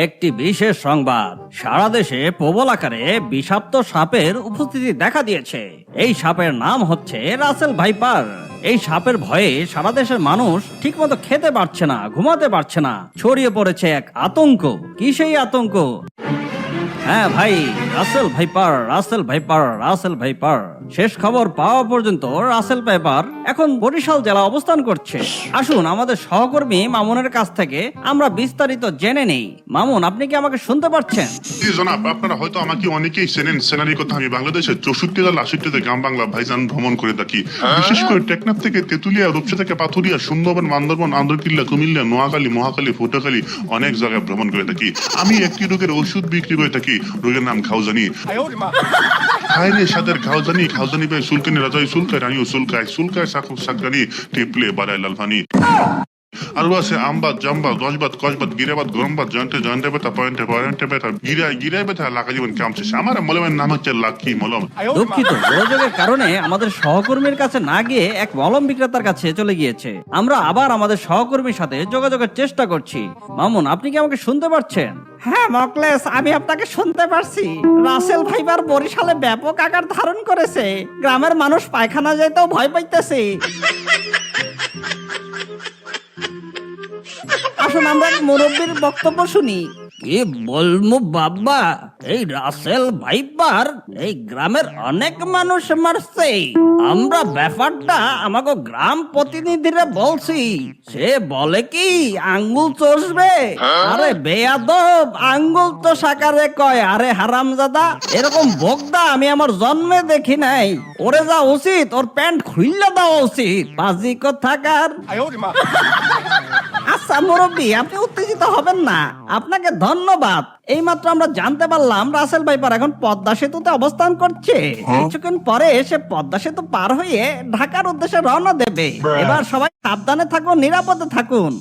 একটি বিশেষ সংবাদ, সারা দেশে প্রবল আকারে বিষাক্ত সাপের উপস্থিতি দেখা দিয়েছে। এই সাপের নাম হচ্ছে রাসেল ভাইপার। এই সাপের ভয়ে সারা দেশের মানুষ ঠিকমতো খেতে পারছে না, ঘুমাতে পারছে না। ছড়িয়ে পড়েছে এক আতঙ্ক। কি সেই আতঙ্ক? হ্যাঁ ভাই, Russell viper, Russell viper, Russell viper. শেষ খবর পাওয়া পর্যন্ত রাসেল ভাইপার এখন বরিশাল জেলা অবস্থান করছে। আসুন আমাদের সহকর্মী মামুনের কাছ থেকে আমরা বিস্তারিত জেনে নেই। মামুন, আপনি কি আমাকে শুনতে পাচ্ছেন? জি জনাব, আপনারা হয়তো আমাকে অনেকেই চেনেন। সেনারির কথা, আমি বাংলাদেশের 64-60তে গ্রাম বাংলা ভাইজান ভ্রমণ করে থাকি। বিশেষ করে টেকনাফ থেকে তেতুলিয়া, রূপসা থেকে পাথুরিয়া, সুন্দরবন, বান্দরবন, আন্দরকিল্লা, কুমিল্লা, নোয়াখালী, মহাখালী, ফুটাখালী অনেক জায়গায় ভ্রমণ করে থাকি। আমি একটি রোগের ওষুধ বিক্রি করে থাকি। রোগের নাম খাওজানি। খাইলে সাদের খাওজানি, খাওজানি পাই সুলকানি, রাজাই সুলকায়, রানীও সুলকায়, সুলকায় সাকরানি, টিপলে বাড়ায় লালফানি। আরো আছে আমবাদ, জামবাদ, দশবাদ, কসবাদ, গিরাবাদ, গরমবাদ, জয়ন্তে ব্যথা, পয়েন্টে ব্যথা, গিরায় ব্যথা, লাকা জীবন কামছে। আমার মলমের নাম হচ্ছে লাকি মলম। দুঃখিত, গোলযোগের কারণে আমাদের সহকর্মীর কাছে না গিয়ে এক মলম বিক্রেতার কাছে চলে গিয়েছে। আমরা আবার আমাদের সহকর্মীর সাথে যোগাযোগের চেষ্টা করছি। মামুন, আপনি কি আমাকে শুনতে পাচ্ছেন? হ্যাঁ মকলেস, আমি আপনাকে শুনতে পারছি। রাসেল ভাইপার বরিশালে ব্যাপক আকার ধারণ করেছে। গ্রামের মানুষ পায়খানা যেতেও ভয় পাইতেছে। আসুন আমরা এক মুরব্বীর বক্তব্য শুনি। কি বলবো বাবা, এই রাসেল ভাইপার এই গ্রামের অনেক মানুষ মারছে। আমরা ব্যাপারটা আমাকে গ্রাম প্রতিনিধিরা বলছি। সে বলে কি আঙ্গুল চষবে। আরে বেয়াদব, আঙ্গুল তো সাকারে কয়। আরে হারামজাদা, এরকম বকদা আমি আমার জন্মে দেখি নাই। ওরে যা উচিত, ওর প্যান্ট খুইল্লা দেওয়া উচিত। বাজি কোথাকার। আচ্ছা মুরব্বী, আপনি উত্তেজিত হবেন না। আপনাকে ধন্যবাদ। এইমাত্র আমরা জানতে পারলাম রাসেল ভাইপার এখন পদ্মা সেতুতে অবস্থান করছে। কিছুক্ষণ পরে সে পদ্মা সেতু পার হয়ে ঢাকার উদ্দেশ্যে রওনা দেবে। এবার সবাই সাবধানে থাকুন, নিরাপদে থাকুন।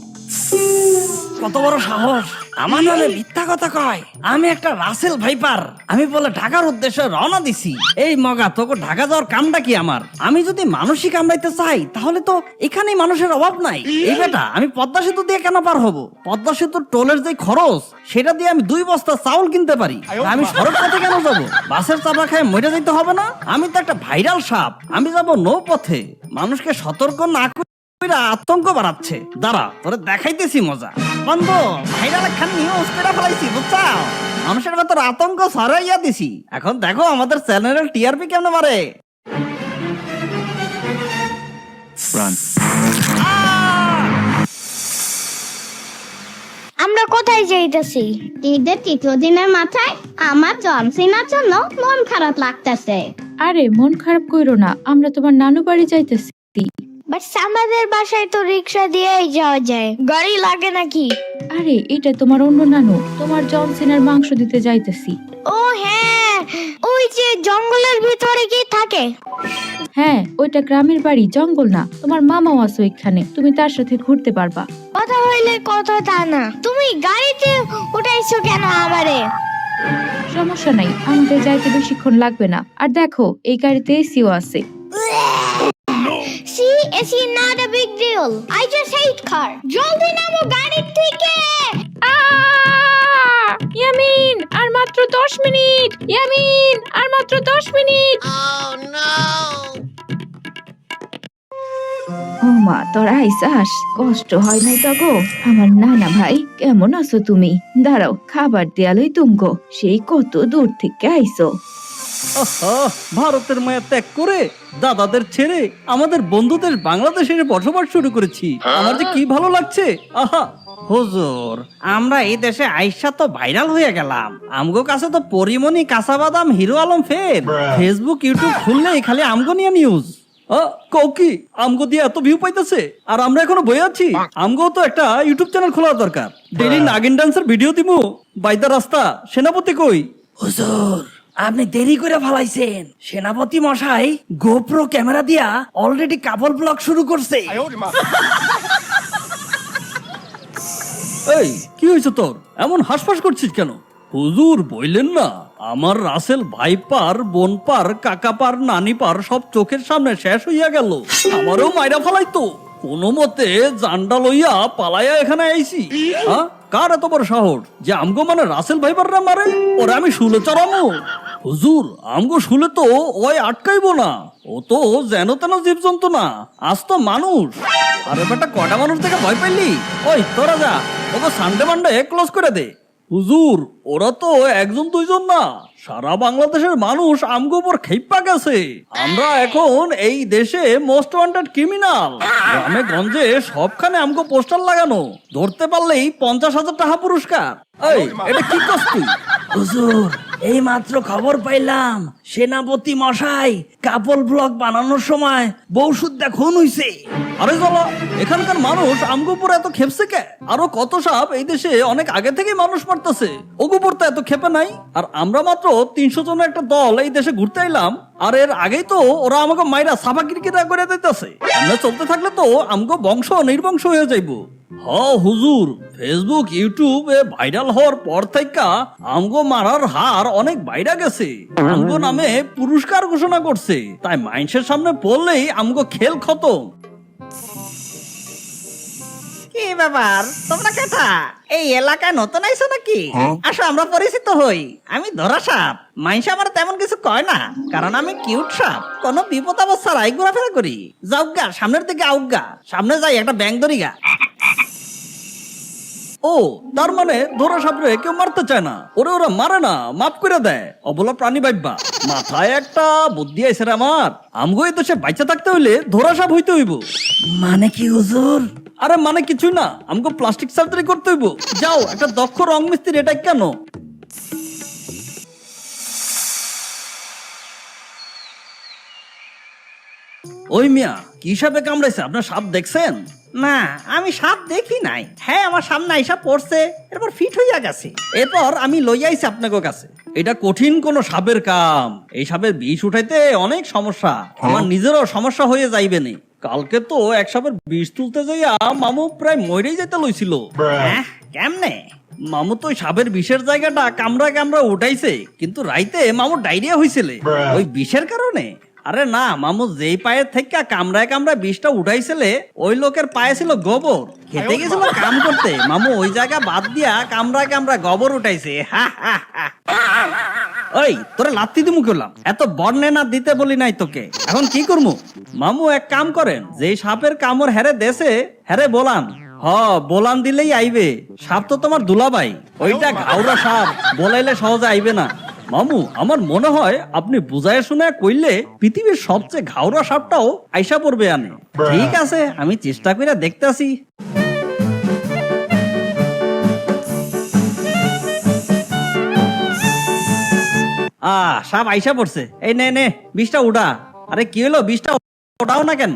কত বড় সাহস, আমার নামে মিথ্যা কথা কয়। আমি একটা রাসেল ভাইপার, আমি বলে ঢাকার উদ্দেশ্যে রওনা দিছি। এই মগা, তোকে ঢাকা যাওয়ার কামটা কি আমার? আমি যদি মানুষই কামড়াইতে চাই তাহলে তো এখানেই মানুষের অভাব নাই। এই বেটা, আমি পদ্মা সেতু দিয়ে কেন পার হব? পদ্মা সেতুর টোলের যে খরচ, সেটা দিয়ে আমি 2 বস্তা চাউল কিনতে পারি। আমি সড়ক পথে কেন যাবো? বাসের চাপা খায় মরে যেতে হবে না? আমি তো একটা ভাইরাল সাপ, আমি যাব নৌপথে। মানুষকে সতর্ক না করে আতঙ্ক বাড়াচ্ছে। দাঁড়া, তোরে দেখাইতেছি মজা। বন্ধু, ভাইরাল খান নিউজ করে ফেলাইছি, বুঝছাও? মানুষের ভেতর আতঙ্ক ছড়াইয়া দিছি। এখন দেখো আমাদের চ্যানেলের টিআরপি কেমন মারে। আমরা কোথায় যাইতেছি? ঈদের 3 দিনের মাথায় আমার জন্মদিনের জন্য মন খারাপ লাগতেছে। আরে মন খারাপ কইরো না, আমরা তোমার নানু বাড়ি যাইতেছি। বাট আমাদের বাসায় তো রিক্সা দিয়েই যাওয়া যায়, গাড়ি লাগে নাকি? আরে এটা তোমার অন্য নানু, তোমার জনসিনার মাংস দিতে যাইতেছি। ও হ্যাঁ, ওই যে জঙ্গলের ভিতরে কি থাকে? হ্যাঁ, ওইটা গ্রামের বাড়ি, জঙ্গল না। তোমার মামাও আছে ওইখানে, তুমি তার সাথে ঘুরতে পারবা। কথা হইলে কথা তা না, তুমি গাড়িতে উঠাইছো কেন আমারে? সমস্যা নাই, আমাদের যাইতে বেশিক্ষণ লাগবে না। আর দেখো, এই গাড়িতে এসিও আছে। See, it's not a big deal. I just hate car. জলদি নামো গাড়ি থেকে। ইয়ামিন, আর মাত্র 10 মিনিট। ইয়ামিন, আর মাত্র 10 মিনিট। ও মা, তোর আইসাস, কষ্ট হয় নাই তো গো? আমার নানা ভাই, কেমন আছো তুমি? দাঁড়াও, খাবার দেয়ালই তুমগো, সেই কত দূর থেকে আইসো। ভারতের মায়া ত্যাগ করে দাদাদের ছেড়ে আমাদের বন্ধুদের বাংলাদেশে বসবাস শুরু করেছি। আমার যে কি ভালো লাগছে। আহা হুজুর, আমরা এই দেশে আইসা তো ভাইরাল হয়ে গেলাম। আমগো কাছে তো পরিমণি, কাঁচা বাদাম, হিরো আলম ফের। ফেসবুক, ইউটিউব খুললেই খালি আমগো নিয়ে নিউজ। কি আমগো দিয়ে এত ভিউ পাইতেছে, আর আমরা এখনো বই আছি? আমগো তো একটা ইউটিউব চ্যানেল খোলা দরকার। ডেইলি নাগিন ডান্সের ভিডিও দিমু। বাইদা রাস্তা, সেনাপতি কই? হুজুর, আপনি দেরি করে ফেলাইছেন। সেনাপতি মশাই গোপ্রো ক্যামেরা দিয়া অলরেডি কাপল ব্লগ শুরু করছে। এই কি হয়েছে তোর? এমন হাসপাস করছিস কেন? হুজুর বললেন না, আমার রাসেল ভাইপার, বোনপার, কাকাপার, নানিপার সব চোখের সামনে শেষ হইয়া গেল। আমারও মাইরা ফেলাইতো। কোনো মতে জান্ডা লইয়া পালাইয়া এখানে আইছি। কার এত বড় সাহস যে আমগো মানে রাসেল ভাইবাররা মারে? ওরে আমি শুলে চড়ামো? হুজুর, আমগো শুলে তো ওই আটকাইবো না, ও তো যেন তেন জীবজন্তু না, আজ তো মানুষ। আরে বেটা, কয়টা মানুষ থেকে ভয় পাইলি? ওই তোরা যা, ওকে সানডে মানডে ক্লোজ করে দে। হুজুর, ওরা তো একজন দুইজন না, সারা বাংলাদেশের মানুষ আমগো উপর খেপা গেছে। আমরা এখন এই দেশে মোস্ট ওয়ান্টেড ক্রিমিনাল। গ্রামে গঞ্জে সবখানে আমগো পোস্টার লাগানো, ধরতে পারলেই 50,000 টাকা পুরস্কার। এই, এটা কি করছ তুই? হুজুর, এই মাত্র খবর পাইলাম সেনাপতি মশাই কাপল ব্লগ বানানোর সময় বউসুদ্ধা খুন হইছে। আরে জ্বালা, এখানকার মানুষ আমগো উপর এত খেপছে কে? আরো কত সাপ এই দেশে অনেক আগে থেকে মানুষ মারতেছে, ওগো উপর তো এত খেপে নাই। আর আমরা মাত্র 300 জনের একটা দল এই দেশে ঘুরতে আইলাম, আর এর আগেই তো ওরা আমাকে মাইরা সাফা কিরকিরা করে দিতেছে। আমরা চলতে থাকলে তো আমগো বংশ নির্বংশ হয়ে যাইবো। হুজুর, ফেসবুক ইউটিউবে ভাইরাল হওয়ার পর থেকে আমগো মারার হার অনেক বাইরে গেছে। আমগো নামে পুরস্কার ঘোষণা করছে, তাই মানুষের সামনে পড়লেই আমগো খেল খতম। কি ব্যাপার, তোমরা কেটা এই এলাকায় নতুন আইছো নাকি? আসো, আমরা পরিচিত হই। আমি ধরা সাপ। মাইনসা আমার তেমন কিছু কয় না, কারণ আমি কিউট সাপ। কোনো বিপদ আপদ ছাড়াই ঘোরাফেরা করি। যাওগা, সামনের দিকে আউগা, সামনে যাই একটা ব্যাং ধরিগা। ও, তার মানে ধরা সাপরে কেউ মারতে চায় না, ওরা মারে না, মাফ করে দেয়। অবলা প্রাণী বাইবা, মাথায় একটা বুদ্ধি আইছে রে আমার। আমগো এই দেশে বাইচা থাকতে হইলে ধরা সাপ হইতে হইব। মানে কি হুজুর? আরে মানে কিছুই না, আমগো প্লাস্টিক সার্জারি করতে হইব। যাও, একটা দক্ষ রং মিস্ত্রি এটা কেন? ওই মিয়া, কি সাপে কামড়াইছে? আপনার সাপ দেখছেন? না, আমি সাপ দেখি নাই। হ্যাঁ, আমার সামনে আইসা পড়ছে, এরপর ফিট হইয়া গেছে। এরপর আমি লইয়া আইছি আপনাকে কাছে। এটা কঠিন কোন সাপের কাম। এই সাপের বিষ উঠাইতে অনেক সমস্যা, আমার নিজেরও সমস্যা হয়ে যাইবে না। কালকে তো এক সাপের বিষ তুলতে যাইয়া মামু প্রায় মরেই যেতে লইছিল। হ্যাঁ, কেমনে? মামু তো ওই সাপের বিষের জায়গাটা কামড়া কামড়া উঠাইছে, কিন্তু রাইতে মামু ডায়রিয়া হয়েছিল ওই বিষের কারণে। আরে না, মামু যেই পায়ের থেকে কামড়ায় কামড়ায় বিষটা উঠাইছিলে, ওই লোকের পায়ে ছিল গোবর। খেতে গেছিল কাম করতে, মামু ওই জায়গা বাদ দিয়া কামড়ায় কামড়ায় গোবর উঠাইছে। ওই, তোরে লাত্তি দিমু করলাম, এত বর্ণনা দিতে বলি নাই তোকে। এখন কি করমু? মামু এক কাম করেন, যেই সাপের কামড় হেরে দেশে হেরে বলান। বলান দিলেই আইবে। সাপ তো তোমার দুলাভাই, ওইটা ঘাওড়া সাপ, বলাইলে সহজে আইবে না। মামু, আমার মনে হয় আপনি বুঝায় শুনে কইলে পৃথিবীর সবচেয়ে ঘাওড়া সাপটাও আইসা পড়বে আনে। ঠিক আছে, আমি চেষ্টা করে দেখতেছি। সাপ আইসা পড়ছে। এই নে নে, বিষটা উঠা। আরে কি হলো, বিষটা ওঠাও না কেন?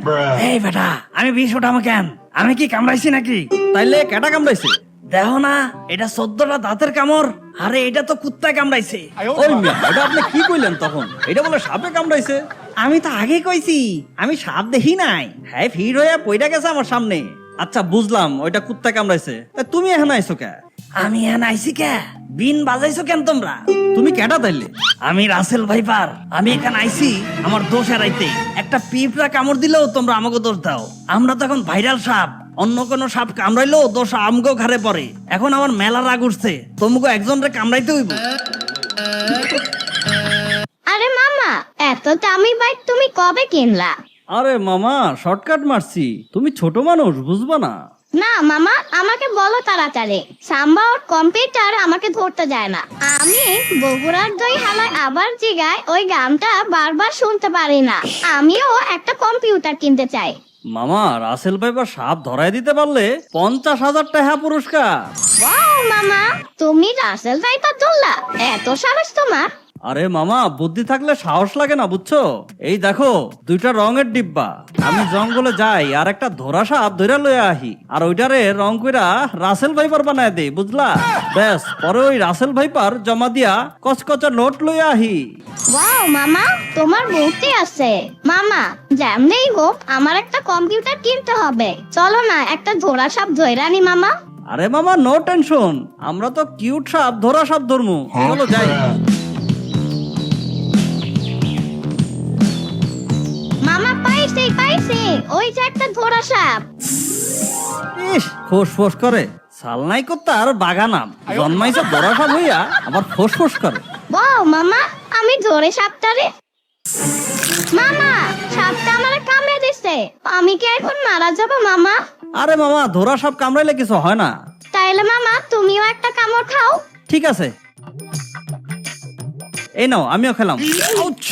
এই বেটা, আমি বিষ ওঠামো কেন? আমি কি কামড়াইছি নাকি? তাইলে কেটা কামড়াইছে? দেখো না, এটা 14টা দাঁতের কামড়। আরে এটা তো কুত্তা কামড়াইছে। ওই মিয়া, এটা আপনি কি কইলেন তখন? এটা বলে সাপে কামড়াইছে? আমি তো আগে কইছি আমি সাপ দেখি নাই। হ্যাঁ, ফির হয়ে পইটা গেছে আমার সামনে। আচ্ছা, বুঝলাম, ওইটা কুত্তা কামড়াইছে। তা তুমি এখানে আইছো কে? আমি এখানে আইছি কে? বিন বাজাইছো কেন তোমরা? তুমি কেটা তাইলে? আমি রাসেল ভাইপার। আমি এখানে আইছি আমার দোষ এড়াইতে। একটা পিঁপড়া কামড় দিলেও তোমরা আমাকে দোষ দাও। আমরা তো এখন ভাইরাল সাপ, অন্য কোনো সাপ কামড়াইলেও দোষ আমগো ঘাড়ে পড়ে। এখন আমার মেলা রাগ উঠছে, তোমাকে একজনরে কামড়াইতে হইব। আরে মামা, এত দামি বাইক তুমি কবে কিনলা? আরে মামা, শর্টকাট মারছি, তুমি ছোট মানুষ, বুঝবা না। না মামা, আমাকে বলো তাড়াতাড়ি। সাম্বা ওর কম্পিউটার আমাকে ধরতে যায় না। আমি বগুড়ার দই হালায় আবার জিগায় ওই গানটা বারবার শুনতে পারি না। আমিও একটা কম্পিউটার কিনতে চাই। মামা, রাসেল ভাইপার সাপ ধরাই দিতে পারলে 50,000 টাকা পুরস্কার। ওয়াও মামা, তুমি রাসেল ভাইপার ধরলা? এত সাহস তোমার? আরে মামা, বুদ্ধি থাকলে সাহস লাগে না, বুঝছো? এই দেখো, 2টা রঙের ডিব্বা। আমি জঙ্গলে যাই আর একটা ধরা সাপ ধরে লয়ে আহি, আর ওইটারে রং কইরা রাসেল ভাইপার বানায় দেই, বুঝলা? ব্যাস, পরে ওই রাসেল ভাইপার জমা দিয়া কচকচা নোট লয়ে আহি। ওয়াও মামা, তোমার বুদ্ধি আছে। মামা, যেমনেই হোক আমার একটা কম্পিউটার কিনতে হবে। চলো না, একটা ধরা সাপ ধরে আনি মামা। আরে মামা, নো টেনশন, আমরা তো কিউট সাপ ধরা সাপ ধরমু। চলো যাই। মামা, পাইছি পাইছি, ওই যে একটা ধরা সাপ। ইস ফোস ফোস করে সালনাই করতে আর বাগানাম জন্মাইছে বড় সাপ হইয়া আবার ফোস ফোস করে। বাহ মামা, আমি ধরে সাপটারে। মামা, সাপটা আমারে কামড়ে দিছে, আমি কি এখন মারা যাব মামা? আরে মামা ধরা সাপ কামড়াইলে কিছু হয় না। তাইলে মামা তুমিও একটা কামড় খাও। ঠিক আছে, এই নাও আমিও খেলাম। আউচ!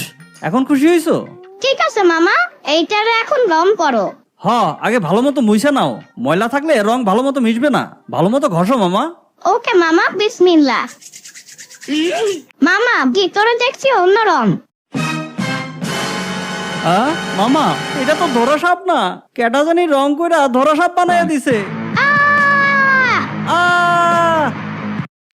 এখন খুশি হইছো? ঠিক আছে মামা, এইটারে এখন রং করো। হ, আগে ভালো মতো মুইছে নাও, ময়লা থাকলে রং ভালো মতো মিশবে না। ভালো মতো ঘষো মামা। ওকে মামা, বিসমিল্লাহ। মামা, ভিতরে দেখছি অন্য রং। মামা এটা তো ধরা সাপ না, কেটা জানি রং কইরা ধরা সাপ বানাইয়া দিছে। আহ! আ